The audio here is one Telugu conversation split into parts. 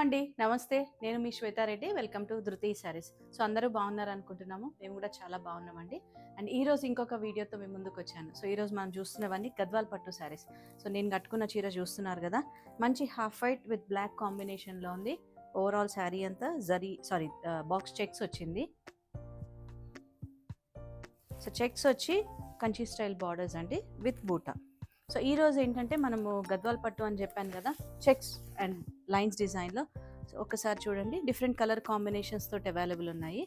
అండి. నమస్తే. నేను మీ శ్వేతారెడ్డి. వెల్కమ్ టు ధృతి సారీస్. సో, అందరూ బాగున్నారనుకుంటున్నాము. మేము కూడా చాలా బాగున్నామండి. అండ్ ఈరోజు ఇంకొక వీడియోతో మీ ముందుకొచ్చాను. సో, ఈరోజు మనం చూస్తున్నవన్నీ గద్వాల్ పట్టు సారీస్. సో, నేను కట్టుకున్న చీర చూస్తున్నారు కదా! మంచి హాఫ్ వైట్ విత్ బ్లాక్ కాంబినేషన్‌లో ఉంది. ఓవరాల్ శారీ అంతా బాక్స్ చెక్స్ వచ్చింది. సో, చెక్స్ వచ్చి కంచి స్టైల్ బార్డర్స్ అండి విత్ బూటా. సో ఈరోజు ఏంటంటే మనము గద్వాల్ పట్టు అని చెప్పాను కదా, చెక్స్ అండ్ లైన్స్ డిజైన్లో. సో ఒకసారి చూడండి, డిఫరెంట్ కలర్ కాంబినేషన్స్ తోటి అవైలబుల్ ఉన్నాయి.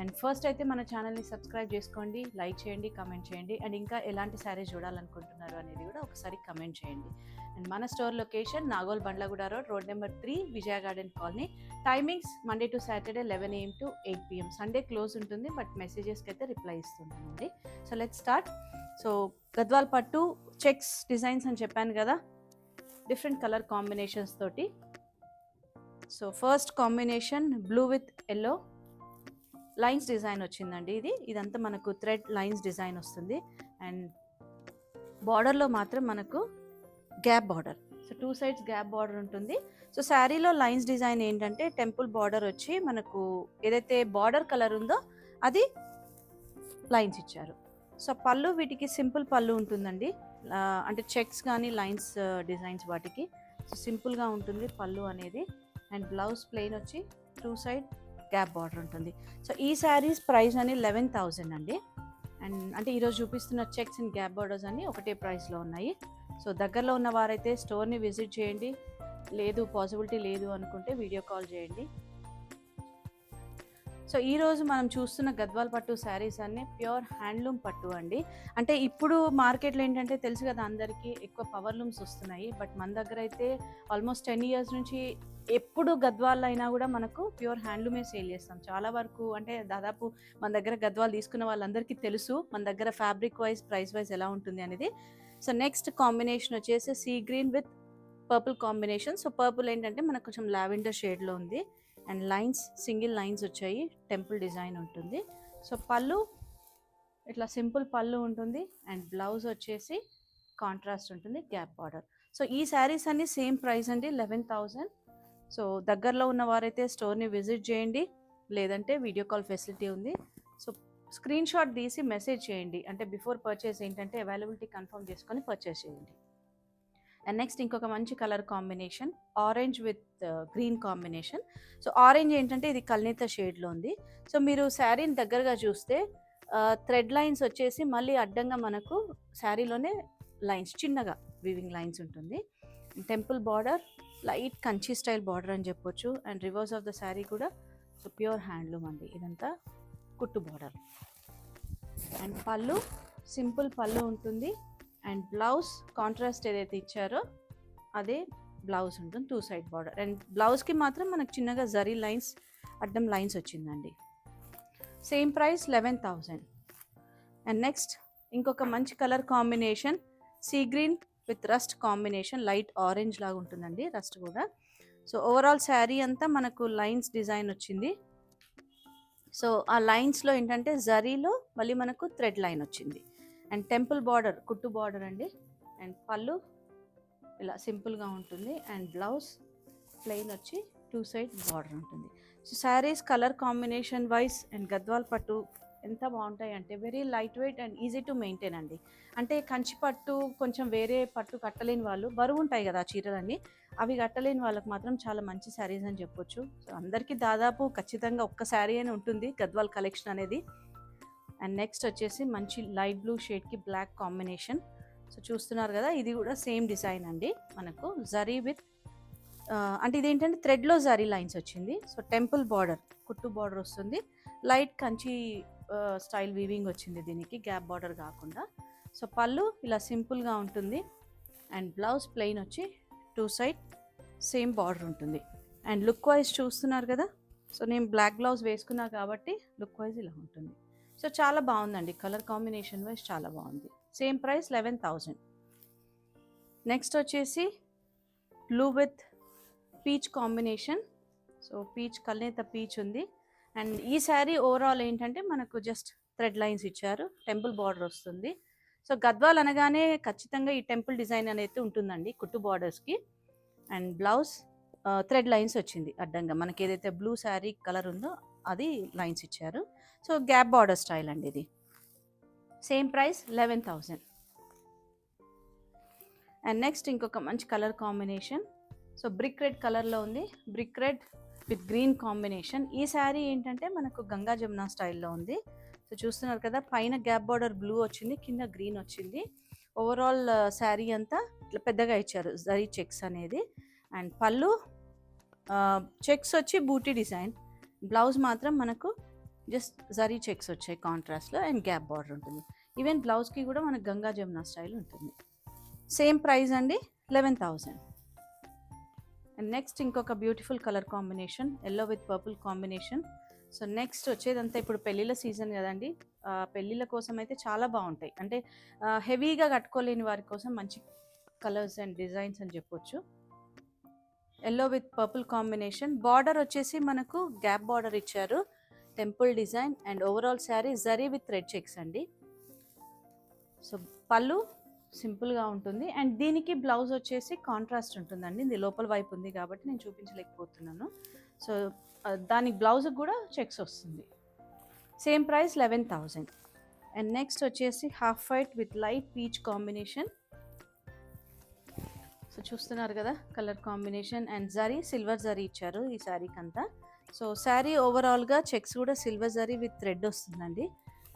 అండ్ ఫస్ట్ అయితే మన ఛానల్ని సబ్స్క్రైబ్ చేసుకోండి, లైక్ చేయండి, కమెంట్ చేయండి. అండ్ ఇంకా ఎలాంటి శారీస్ చూడాలనుకుంటున్నారు అనేది కూడా ఒకసారి కమెంట్ చేయండి. అండ్ మన store location Nagole Bandlaguda road number 3, Vijaya garden colony. Timings Monday to Saturday 11 AM to 8 PM. Sunday close ఉంటుంది, బట్ మెసేజెస్కి అయితే రిప్లై ఇస్తుంటామండి. So let's start. So Gadwal పట్టు చెక్స్ డిజైన్స్ అని చెప్పాను కదా, డిఫరెంట్ కలర్ కాంబినేషన్స్ తోటి. So first combination blue with yellow lines design వచ్చిందండి. ఇదంతా మనకు థ్రెడ్ లైన్స్ డిజైన్ వస్తుంది. అండ్ బార్డర్లో మాత్రం మనకు gap border, so 2 sides gap border ఉంటుంది. సో శారీలో లైన్స్ డిజైన్ ఏంటంటే టెంపుల్ బార్డర్ వచ్చి మనకు ఏదైతే బార్డర్ కలర్ ఉందో అది లైన్స్ ఇచ్చారు. సో పళ్ళు వీటికి సింపుల్ పళ్ళు ఉంటుందండి, అంటే చెక్స్ కానీ లైన్స్ డిజైన్స్ వాటికి. సో సింపుల్గా ఉంటుంది పళ్ళు అనేది. అండ్ బ్లౌజ్ ప్లెయిన్ వచ్చి 2 సైడ్ గ్యాప్ బార్డర్ ఉంటుంది. సో ఈ శారీస్ ప్రైస్ అని 11,000 అండి. అండ్ అంటే ఈరోజు చూపిస్తున్న చెక్స్ అండ్ గ్యాప్ బార్డర్స్ అన్ని ఒకటే ప్రైస్లో ఉన్నాయి. సో దగ్గరలో ఉన్న వారైతే స్టోర్ని విజిట్ చేయండి, లేదు పాసిబిలిటీ లేదు అనుకుంటే వీడియో కాల్ చేయండి. సో ఈరోజు మనం చూస్తున్న గద్వాల్ పట్టు శారీస్ అన్నీ ప్యూర్ హ్యాండ్లూమ్ పట్టు అండి. అంటే ఇప్పుడు మార్కెట్లో ఏంటంటే తెలుసు కదా అందరికీ, ఎక్కువ పవర్ లూమ్స్ వస్తున్నాయి. బట్ మన దగ్గర అయితే ఆల్మోస్ట్ 10 years నుంచి ఎప్పుడు గద్వాల్ అయినా కూడా మనకు ప్యూర్ హ్యాండ్లూమే సేల్ చేస్తాం. చాలా వరకు అంటే దాదాపు మన దగ్గర గద్వాల్ తీసుకున్న వాళ్ళందరికీ తెలుసు మన దగ్గర ఫ్యాబ్రిక్ వైజ్ ప్రైస్ వైజ్ ఎలా ఉంటుంది అనేది. సో నెక్స్ట్ కాంబినేషన్ వచ్చేసి sea green with purple combination. So purple ఏంటంటే మనకు కొంచెం లావెండర్ షేడ్లో ఉంది. అండ్ లైన్స్ సింగిల్ లైన్స్ వచ్చాయి, టెంపుల్ డిజైన్ ఉంటుంది. సో పళ్ళు ఇట్లా సింపుల్ పళ్ళు ఉంటుంది. అండ్ బ్లౌజ్ వచ్చేసి కాంట్రాస్ట్ ఉంటుంది, గ్యాప్ బార్డర్. సో ఈ శారీస్ అన్ని సేమ్ ప్రైస్ అండి, 11,000. సో దగ్గరలో ఉన్న వారైతే స్టోర్ని విజిట్ చేయండి, లేదంటే వీడియో కాల్ ఫెసిలిటీ ఉంది. సో స్క్రీన్ షాట్ తీసి మెసేజ్ చేయండి, అంటే బిఫోర్ పర్చేస్ ఏంటంటే అవైలబిలిటీ కన్ఫర్మ్ చేసుకొని పర్చేస్ చేయండి. అండ్ నెక్స్ట్ ఇంకొక మంచి colour combination orange with green combination. So orange ఏంటంటే ఇది కల్నేత షేడ్లో ఉంది. సో మీరు శారీని దగ్గరగా చూస్తే థ్రెడ్ లైన్స్ వచ్చేసి మళ్ళీ అడ్డంగా మనకు శారీలోనే లైన్స్ చిన్నగా వీవింగ్ లైన్స్ ఉంటుంది. Temple border light Kanchi style border అని చెప్పొచ్చు. And reverse of the sari కూడా సో ప్యూర్ హ్యాండ్లూమ్ అండి, ఇదంతా కుట్టు బార్డర్. అండ్ పళ్ళు సింపుల్ పళ్ళు ఉంటుంది. అండ్ బ్లౌజ్ కాంట్రాస్ట్ ఏదైతే ఇచ్చారో అదే బ్లౌజ్ ఉంటుంది, 2 సైడ్ బార్డర్. అండ్ బ్లౌజ్కి మాత్రం మనకు చిన్నగా జరీ లైన్స్ అడ్డం లైన్స్ వచ్చిందండి. Same price 11,000. అండ్ నెక్స్ట్ ఇంకొక మంచి colour combination sea green with rust combination, light orange లాగా ఉంటుందండి రస్ట్ కూడా. సో ఓవరాల్ శారీ అంతా మనకు లైన్స్ డిజైన్ వచ్చింది. సో ఆ లైన్స్లో ఏంటంటే జరీలో మళ్ళీ మనకు థ్రెడ్ లైన్ వచ్చింది. అండ్ టెంపుల్ బార్డర్ కుట్టు బార్డర్ అండి. అండ్ పళ్ళు ఇలా సింపుల్గా ఉంటుంది. అండ్ బ్లౌజ్ ప్లెయిన్ వచ్చి 2 సైడ్ బార్డర్ ఉంటుంది. So saris colour combination wise and Gadwal పట్టు ఎంత బాగుంటాయి అంటే very light weight and easy to maintain అండి. అంటే కంచి పట్టు కొంచెం వేరే పట్టు కట్టలేని వాళ్ళు, బరువు ఉంటాయి కదా చీరలన్నీ, అవి కట్టలేని వాళ్ళకి మాత్రం చాలా మంచి శారీస్ అని చెప్పొచ్చు. సో అందరికీ దాదాపు ఖచ్చితంగా ఒక్క శారీ అని ఉంటుంది గద్వాల్ కలెక్షన్ అనేది. అండ్ నెక్స్ట్ వచ్చేసి మంచి లైట్ బ్లూ షేడ్కి బ్లాక్ కాంబినేషన్. సో చూస్తున్నారు కదా, ఇది కూడా సేమ్ డిజైన్ అండి, మనకు జరీ విత్ అంటే ఇదేంటంటే థ్రెడ్లో జరీ లైన్స్ వచ్చింది. సో టెంపుల్ బార్డర్ కుట్టు బార్డర్ వస్తుంది, లైట్ కంచి స్టైల్ వీవింగ్ వచ్చింది దీనికి, గ్యాప్ బార్డర్ కాకుండా. సో పళ్ళు ఇలా సింపుల్గా ఉంటుంది. అండ్ బ్లౌజ్ ప్లెయిన్ వచ్చి 2 సైడ్ సేమ్ బార్డర్ ఉంటుంది. అండ్ లుక్ వైజ్ చూస్తున్నారు కదా, సో నేను బ్లాక్ బ్లౌజ్ వేసుకున్నా కాబట్టి లుక్ వైజ్ ఇలా ఉంటుంది. సో చాలా బాగుందండి, కలర్ కాంబినేషన్ వైజ్ చాలా బాగుంది. Same price 11,000. నెక్స్ట్ వచ్చేసి blue with peach combination. So peach కల్నేత పీచ్ ఉంది. అండ్ ఈ శారీ ఓవరాల్ ఏంటంటే మనకు జస్ట్ థ్రెడ్ లైన్స్ ఇచ్చారు, టెంపుల్ బార్డర్ వస్తుంది. సో గద్వాల్ అనగానే ఖచ్చితంగా ఈ టెంపుల్ డిజైన్ అనేది ఉంటుందండి కుట్టు బార్డర్స్కి. అండ్ బ్లౌజ్ థ్రెడ్ లైన్స్ వచ్చింది అడ్డంగా. మనకి ఏదైతే బ్లూ శారీ కలర్ ఉందో అది లైన్స్ ఇచ్చారు. సో గ్యాప్ బార్డర్ స్టైల్ అండి ఇది. Same price 11,000. అండ్ నెక్స్ట్ ఇంకొక మంచి colour combination. So brick red కలర్లో ఉంది. Brick red with green combination. ఈ శారీ ఏంటంటే మనకు గంగా జమున స్టైల్లో ఉంది. సో చూస్తున్నారు కదా, పైన గ్యాప్ బార్డర్ బ్లూ వచ్చింది, కింద గ్రీన్ వచ్చింది. ఓవరాల్ శారీ అంతా ఇట్లా పెద్దగా ఇచ్చారు జరీ చెక్స్ అనేది. అండ్ పళ్ళు చెక్స్ వచ్చి బూటీ డిజైన్. బ్లౌజ్ మాత్రం మనకు జస్ట్ జరీ చెక్స్ వచ్చాయి కాంట్రాస్ట్లో అండ్ గ్యాప్ బార్డర్ ఉంటుంది. ఈవెన్ బ్లౌజ్కి కూడా మనకు గంగా జమున స్టైల్ ఉంటుంది. సేమ్ ప్రైస్ అండి 11,000. అండ్ నెక్స్ట్ ఇంకొక beautiful colour combination, yellow with purple combination. So next వచ్చేదంతా ఇప్పుడు పెళ్ళిళ్ళ సీజన్ కదండి. పెళ్ళిళ్ళ కోసం అయితే చాలా బాగుంటాయి. అంటే హెవీగా కట్టుకోలేని వారి కోసం మంచి కలర్స్ అండ్ డిజైన్స్ అని చెప్పొచ్చు. Yellow with purple combination. Border వచ్చేసి మనకు గ్యాప్ బార్డర్ ఇచ్చారు, temple design. And overall sari zari with red checks అండి. సో పళ్ళు సింపుల్గా ఉంటుంది. అండ్ దీనికి బ్లౌజ్ వచ్చేసి కాంట్రాస్ట్ ఉంటుందండి. ఇది లోపల వైపు ఉంది కాబట్టి నేను చూపించలేకపోతున్నాను. సో దానికి బ్లౌజ్కి కూడా చెక్స్ వస్తుంది. Same price 11,000. అండ్ నెక్స్ట్ వచ్చేసి half white with light peach combination. So చూస్తున్నారు కదా colour combination. And zari silver zari ఇచ్చారు ఈ శారీకి అంతా. సో శారీ ఓవరాల్గా చెక్స్ కూడా సిల్వర్ జరీ విత్ థ్రెడ్ వస్తుందండి.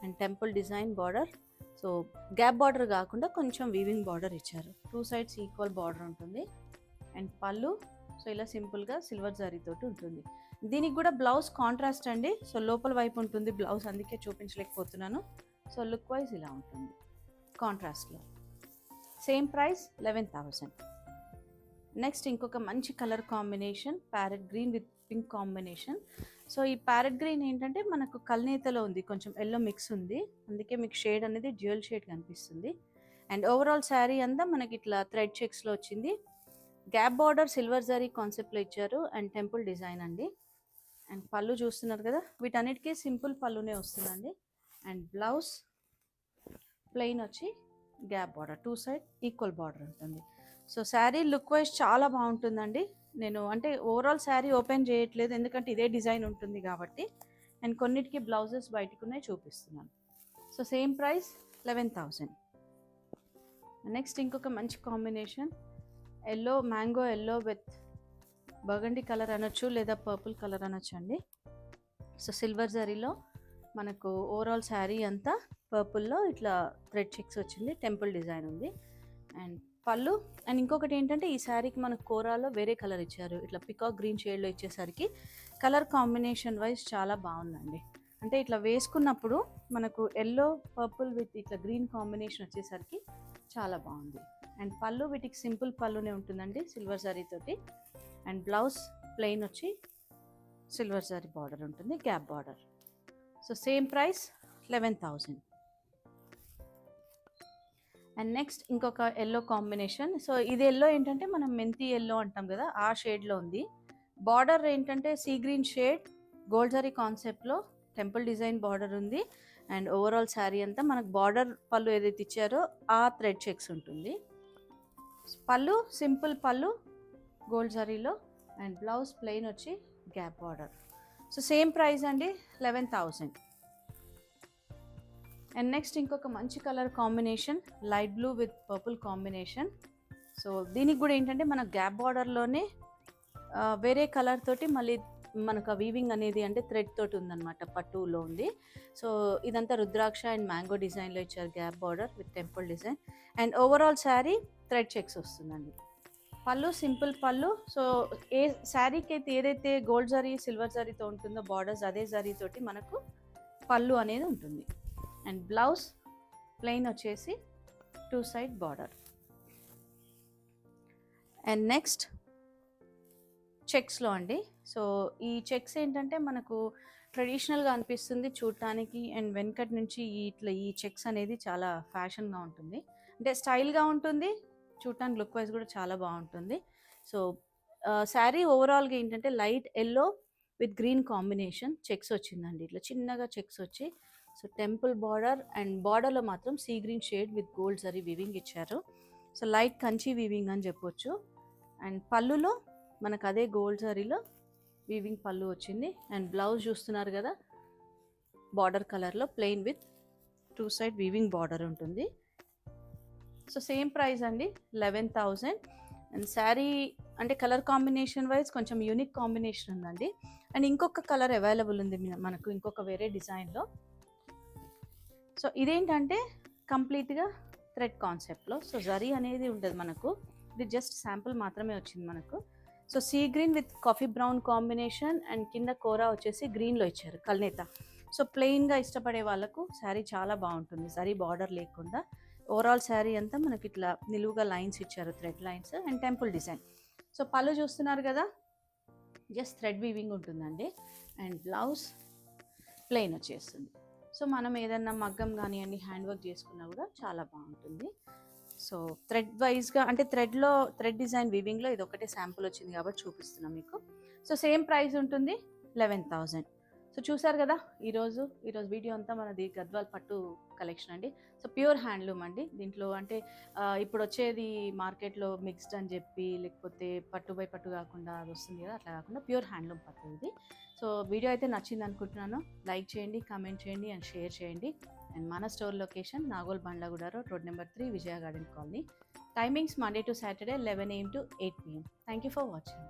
And temple design border. So gap border కాకుండా కొంచెం వీవింగ్ బార్డర్ ఇచ్చారు. 2 సైడ్స్ ఈక్వల్ బార్డర్ ఉంటుంది. అండ్ పళ్ళు సో ఇలా సింపుల్గా సిల్వర్ జరీతోటి ఉంటుంది. దీనికి కూడా బ్లౌజ్ కాంట్రాస్ట్ అండి. సో లోపల వైపు ఉంటుంది బ్లౌజ్, అందుకే చూపించలేకపోతున్నాను. సో లుక్ వైజ్ ఇలా ఉంటుంది కాంట్రాస్ట్లో. Same price 11,000. నెక్స్ట్ ఇంకొక మంచి colour combination, parrot green with pink combination. So ఈ ప్యారెట్ గ్రీన్ ఏంటంటే మనకు కల్నేతలో ఉంది, కొంచెం ఎల్లో మిక్స్ ఉంది, అందుకే మీకు షేడ్ అనేది డ్యూయల్ షేడ్ కనిపిస్తుంది. అండ్ ఓవరాల్ శారీ అంతా మనకి ఇట్లా థ్రెడ్ చెక్స్లో వచ్చింది. గ్యాప్ బార్డర్ సిల్వర్ జరీ కాన్సెప్ట్లో ఇచ్చారు అండ్ టెంపుల్ డిజైన్ అండి. అండ్ పళ్ళు చూస్తున్నారు కదా, వీటన్నిటికీ సింపుల్ పళ్ళునే వస్తుందండి. అండ్ బ్లౌజ్ ప్లెయిన్ వచ్చి gap border, 2 side equal border ఉంటుంది. సో శారీ లుక్ వైజ్ చాలా బాగుంటుందండి. నేను అంటే ఓవరాల్ శారీ ఓపెన్ చేయట్లేదు ఎందుకంటే ఇదే డిజైన్ ఉంటుంది కాబట్టి. అండ్ కొన్నిటికి బ్లౌజెస్ బయటకు ఉన్నాయి చూపిస్తున్నాను. So same price 11,000. నెక్స్ట్ ఇంకొక మంచి combination, yellow mango yellow with burgundy colour అనొచ్చు లేదా పర్పుల్ కలర్ అనొచ్చు అండి. సో సిల్వర్ జరీలో మనకు ఓవరాల్ శారీ అంతా పర్పుల్లో ఇట్లా థ్రెడ్ చెక్స్ వచ్చింది, టెంపుల్ డిజైన్ ఉంది. అండ్ పళ్ళు. అండ్ ఇంకొకటి ఏంటంటే ఈ శారీకి మనకు కోరాలో వేరే కలర్ ఇచ్చారు, ఇట్లా పికాక్ గ్రీన్ షేడ్లో ఇచ్చేసరికి కలర్ కాంబినేషన్ వైజ్ చాలా బాగుందండి. అంటే ఇట్లా వేసుకున్నప్పుడు మనకు ఎల్లో పర్పుల్ విత్ ఇట్లా గ్రీన్ కాంబినేషన్ వచ్చేసరికి చాలా బాగుంది. అండ్ పళ్ళు వీటికి సింపుల్ పళ్ళునే ఉంటుందండి సిల్వర్ జరీతోటి. అండ్ బ్లౌజ్ ప్లెయిన్ వచ్చి సిల్వర్ జరీ బార్డర్ ఉంటుంది, gap border. So same price 11,000. And next ఇంకొక ఎల్లో కాంబినేషన్. సో ఇది ఎల్లో ఏంటంటే మనం మెంతి ఎల్లో అంటాం కదా, ఆ షేడ్లో ఉంది. బార్డర్ ఏంటంటే sea green shade, gold zari కాన్సెప్ట్లో టెంపుల్ డిజైన్ బార్డర్ ఉంది. అండ్ ఓవరాల్ శారీ అంతా మనకు బార్డర్ పళ్ళు ఏదైతే ఇచ్చారో ఆ థ్రెడ్ చెక్స్ ఉంటుంది. పళ్ళు సింపుల్ పళ్ళు గోల్డ్ జరీలో. అండ్ బ్లౌజ్ ప్లెయిన్ వచ్చి gap border. So same price అండి 11,000. అండ్ నెక్స్ట్ ఇంకొక మంచి colour combination, light blue with purple combination. So దీనికి కూడా ఏంటంటే మన గ్యాప్ బార్డర్లోనే వేరే కలర్ తోటి మళ్ళీ మనకు ఆ వీవింగ్ అనేది అంటే థ్రెడ్ తోటి ఉందన్నమాట, పట్టులో ఉంది. సో ఇదంతా రుద్రాక్ష అండ్ మ్యాంగో డిజైన్లో ఇచ్చారు, gap border with temple design. And overall sari thread checks వస్తుందండి. పళ్ళు సింపుల్ పళ్ళు. సో ఏ శారీకి అయితే ఏదైతే గోల్డ్ జరీ సిల్వర్ జరీతో ఉంటుందో బార్డర్స్, అదే జరీతోటి మనకు పళ్ళు అనేది ఉంటుంది. అండ్ బ్లౌజ్ ప్లెయిన్ వచ్చేసి 2 సైడ్ బార్డర్. అండ్ నెక్స్ట్ చెక్స్లో అండి. సో ఈ చెక్స్ ఏంటంటే మనకు ట్రెడిషనల్గా అనిపిస్తుంది చూడటానికి. అండ్ వెనకటి నుంచి ఇట్లా ఈ చెక్స్ అనేది చాలా ఫ్యాషన్గా ఉంటుంది, అంటే స్టైల్గా ఉంటుంది, చూడటానికి లుక్ వైజ్ కూడా చాలా బాగుంటుంది. సో శారీ ఓవరాల్గా ఏంటంటే light yellow with green combination checks వచ్చిందండి, ఇట్లా చిన్నగా చెక్స్ వచ్చి. సో టెంపుల్ బార్డర్ అండ్ బార్డర్లో మాత్రం sea green shade with gold zari weaving ఇచ్చారు. సో లైట్ కంచి వీవింగ్ అని చెప్పొచ్చు. అండ్ పళ్ళులో మనకు అదే గోల్డ్ జరీలో వీవింగ్ పళ్ళు వచ్చింది. అండ్ బ్లౌజ్ చూస్తున్నారు కదా, బార్డర్ కలర్లో plain with 2 side weaving border ఉంటుంది. సో సేమ్ ప్రైస్ అండి, 11,000. అండ్ శారీ అంటే కలర్ కాంబినేషన్ వైజ్ కొంచెం యూనిక్ కాంబినేషన్ ఉందండి. అండ్ ఇంకొక కలర్ అవైలబుల్ ఉంది మనకు, ఇంకొక వేరే డిజైన్లో. సో ఇదేంటంటే కంప్లీట్గా థ్రెడ్ కాన్సెప్ట్లో. సో జరీ అనేది ఉంటుంది మనకు, ఇది జస్ట్ శాంపుల్ మాత్రమే వచ్చింది మనకు. So sea green with coffee brown combination and కింద కోరా వచ్చేసి గ్రీన్లో ఇచ్చారు, కల్నేత. సో ప్లెయిన్గా ఇష్టపడే వాళ్ళకు శారీ చాలా బాగుంటుంది, జరీ బార్డర్ లేకుండా. ఓవరాల్ శారీ అంతా మనకి ఇట్లా నిలువుగా లైన్స్ ఇచ్చారు, thread lines and temple design. So పళ్ళు చూస్తున్నారు కదా, జస్ట్ థ్రెడ్ వీవింగ్ ఉంటుందండి. అండ్ బ్లౌజ్ ప్లెయిన్ వచ్చేస్తుంది. సో మనం ఏదన్నా మగ్గం కానివ్వండి, హ్యాండ్ వర్క్ చేసుకున్నా కూడా చాలా బాగుంటుంది. సో థ్రెడ్ వైజ్గా అంటే థ్రెడ్ డిజైన్ వీవింగ్లో ఇది ఒకటే శాంపుల్ వచ్చింది కాబట్టి చూపిస్తున్నాం మీకు. సో సేమ్ ప్రైస్ ఉంటుంది, 11,000. సో చూసారు కదా ఈరోజు వీడియో అంతా మనది గద్వాల్ పట్టు కలెక్షన్ అండి. సో ప్యూర్ హ్యాండ్లూమ్ అండి. దీంట్లో అంటే ఇప్పుడు వచ్చేది మార్కెట్లో మిక్స్డ్ అని చెప్పి, లేకపోతే పట్టు బై పట్టు కాకుండా అది వస్తుంది కదా, అట్లా కాకుండా ప్యూర్ హ్యాండ్లూమ్ పట్టు ఇది. సో వీడియో అయితే నచ్చింది అనుకుంటున్నాను. లైక్ చేయండి, కామెంట్ చేయండి అండ్ షేర్ చేయండి. అండ్ మన store location Nagole Bandlaguda road, road number 3, Vijaya garden colony. Timings Monday to Saturday 11 AM to 8 PM. Thank you for watching.